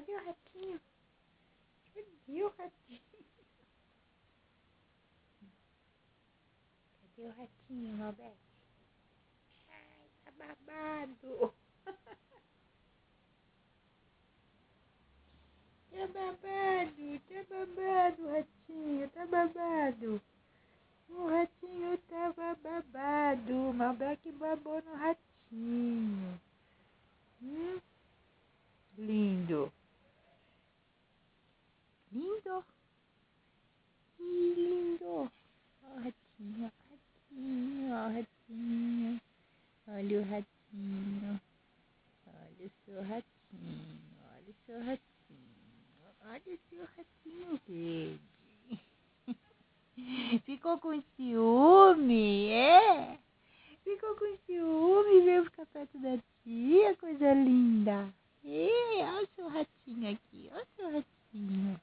Cadê o ratinho? Cadê o ratinho? Cadê o ratinho, Malbec? Ai, tá babado. Tá babado, ratinho, tá babado. O ratinho tava babado. Malbec babou no ratinho. Lindo. Lindo. Lindo. Ó o ratinho, ratinho, ó o ratinho. Olha o ratinho. Olha o seu ratinho. Olha o seu ratinho. Olha o seu ratinho verde. Ficou com ciúme, é? Ficou com ciúme, veio ficar perto da tia, coisa linda. Olha o seu ratinho aqui, olha o seu ratinho.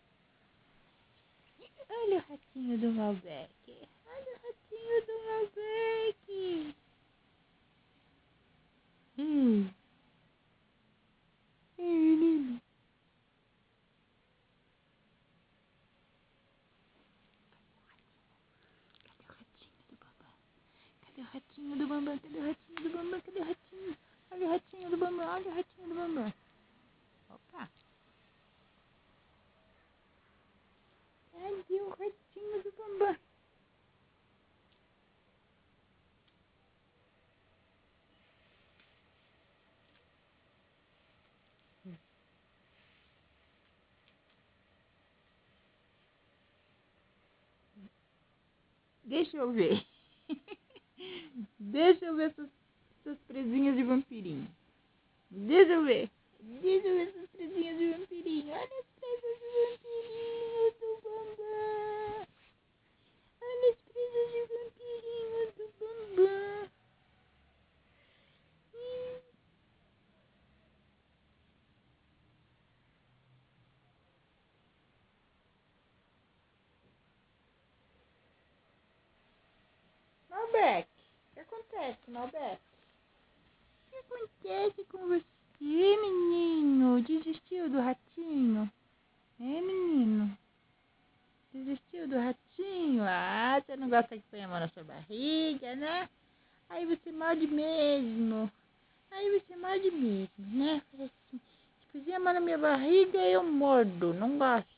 Olha o ratinho do Malbec. Olha o ratinho do Malbec. Menino. Cadê o ratinho do Bambam? Cadê o ratinho do Bambam? Cadê o ratinho? Olha o ratinho do Bambam, olha o ratinho do Bambam. Opa. Cadê o ratinho do Bambam? Deixa eu ver. Deixa eu ver essas presinhas de vampirinho. Deixa eu ver. Deixa eu ver essas presinhas de vampirinho. Olha as presas de vampirinho do Bambam. Olha as presas de vampirinho do Bambam. Malbec, o que acontece, Malbec? O que acontece com você, menino? Desistiu do ratinho? Menino? Desistiu do ratinho? Ah, você não gosta que ponha a mão na sua barriga, né? Aí você morde mesmo. Aí você morde mesmo, né? Fala assim, se puser a mão na minha barriga, eu mordo. Não gosto.